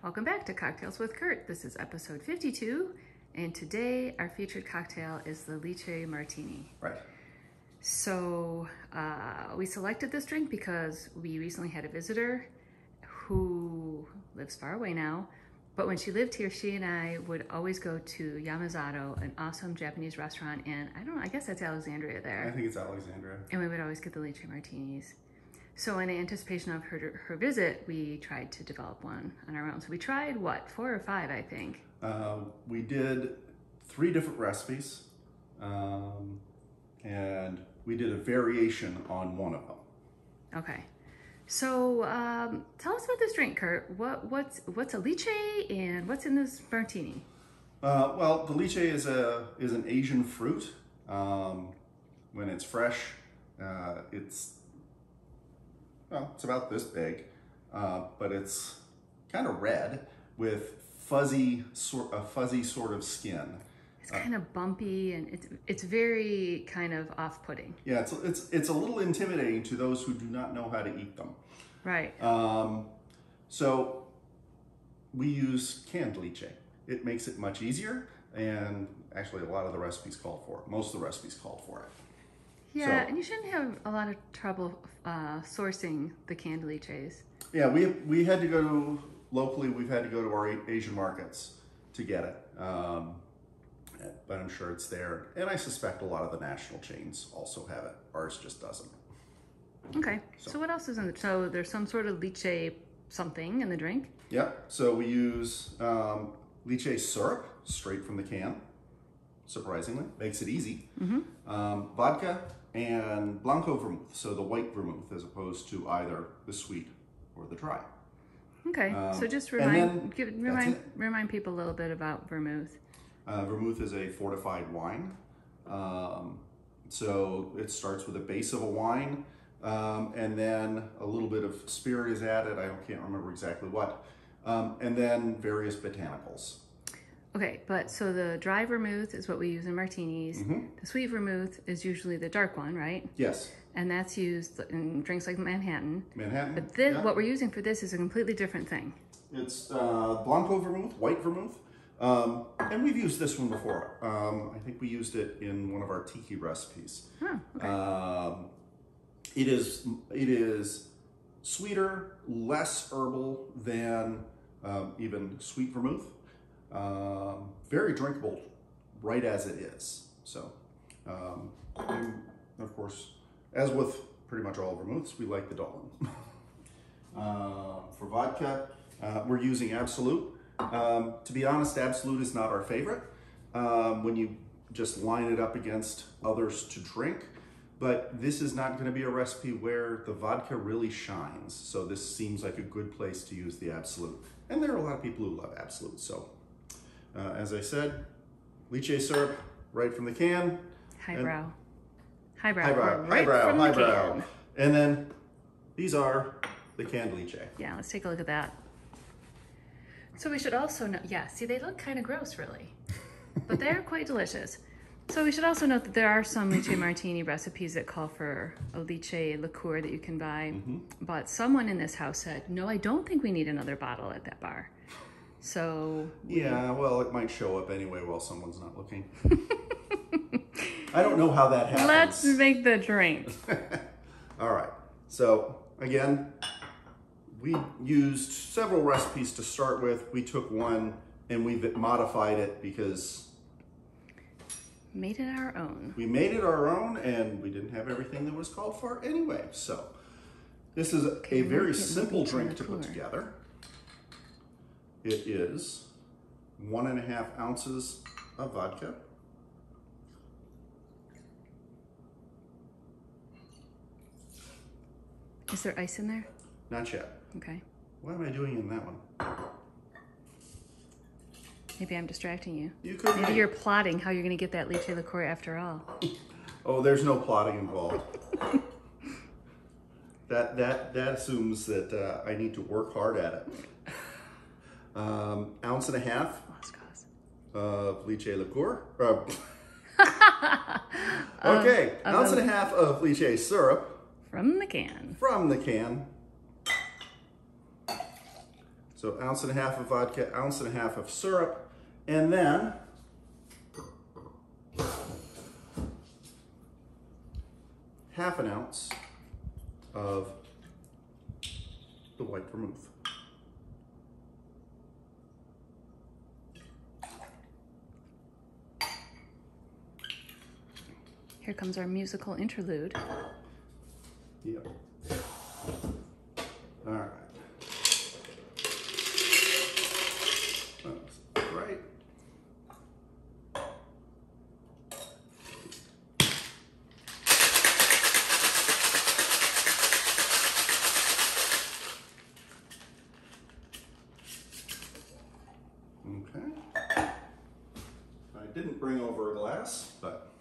Welcome back to Cocktails with Kurt. This is episode 52, and today our featured cocktail is the Lychee Martini. Right. So we selected this drink because we recently had a visitor who lives far away now, but when she lived here, she and I would always go to Yamazato, an awesome Japanese restaurant, and I guess that's Alexandria there. I think it's Alexandria. And we would always get the Lychee Martinis. So in anticipation of her visit, we tried to develop one on our own. So we tried, what, 4 or 5, I think? We did 3 different recipes, and we did a variation on one of them. Okay. So tell us about this drink, Kurt. What's a lychee and what's in this martini? Well, the lychee is an Asian fruit. When it's fresh, it's about this big, but it's kind of red with a fuzzy sort of skin. It's kind of bumpy and it's very kind of off-putting. Yeah, it's a little intimidating to those who do not know how to eat them. Right. So we use canned lychee. It makes it much easier, and actually a lot of the recipes call for it. Most of the recipes call for it. Yeah, so, and you shouldn't have a lot of trouble sourcing the canned lychees. Yeah, we had to go locally. We've had to go to our Asian markets to get it, but I'm sure it's there. And I suspect a lot of the national chains also have it. Ours just doesn't. Okay, so what else is in the? So there's some sort of lychee something in the drink. Yep. So we use lychee syrup straight from the can. Surprisingly, makes it easy. Mm-hmm. Vodka and blanco vermouth, so the white vermouth as opposed to either the sweet or the dry. Okay, so just remind people a little bit about vermouth. Vermouth is a fortified wine. So it starts with a base of a wine, and then a little bit of spirit is added. I can't remember exactly what, and then various botanicals. Okay, but so the dry vermouth is what we use in martinis. Mm-hmm. The sweet vermouth is usually the dark one, right? Yes. And that's used in drinks like Manhattan. Manhattan. But this, what we're using for this is a completely different thing. It's blanco vermouth, white vermouth. And we've used this one before. I think we used it in one of our tiki recipes. Oh, okay. It is sweeter, less herbal than even sweet vermouth. Very drinkable right as it is. So, and of course, as with pretty much all vermouths, we like the Dolin. For vodka, we're using Absolute. To be honest, Absolute is not our favorite when you just line it up against others to drink. But this is not going to be a recipe where the vodka really shines. So this seems like a good place to use the Absolute. And there are a lot of people who love Absolute. So as I said, lychee syrup right from the can. Highbrow. And then these are the canned lychee. Yeah, let's take a look at that. So we should also know, yeah, see, they look kind of gross, really, but they're quite delicious. So we should also note that there are some lychee martini recipes that call for a lychee liqueur that you can buy. Mm-hmm. But someone in this house said, no, I don't think we need another bottle at that bar. So yeah, well, it might show up anyway while someone's not looking. I don't know how that happens. Let's make the drink. All right. So again, we used several recipes to start with. We took one and we modified it because made it our own. We made it our own, and we didn't have everything that was called for anyway. So this is a very simple drink to put together. It is 1.5 ounces of vodka. Is there ice in there? Not yet. Okay. What am I doing in that one? Maybe I'm distracting you. You could. Maybe you're plotting how you're going to get that lychee liqueur after all. Oh, there's no plotting involved. That assumes that I need to work hard at it. 1.5 ounces of lychee liqueur. Okay, 1.5 ounces of lychee syrup. From the can. From the can. So 1.5 ounces of vodka, 1.5 ounces of syrup, and then half an ounce of the white vermouth. Here comes our musical interlude. Yep. All right. That's right. Okay. I didn't bring over a glass, but.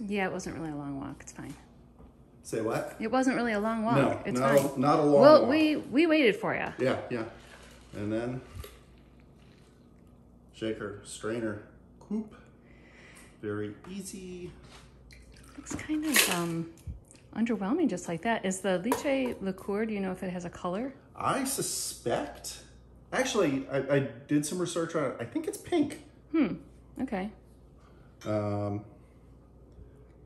Yeah, it wasn't really a long walk. It's fine. Say what? It wasn't really a long walk. No, it's not fine. not a long well, walk. we waited for you. Yeah, yeah. And then shaker, strainer, coupe. Very easy. Looks kind of underwhelming just like that. Is the Lychee liqueur, do you know if it has a color? I suspect, actually, I did some research on it. I think it's pink. Okay. And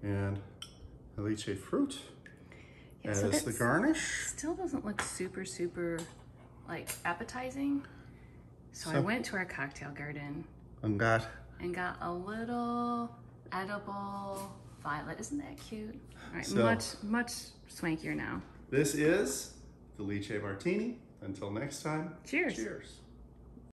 the lychee fruit Yeah, as the garnish. Still doesn't look super like appetizing. So I went to our cocktail garden And got a little edible violet. Isn't that cute? All right, So- much swankier now. this is the Lychee Martini. Until next time, Cheers. Cheers.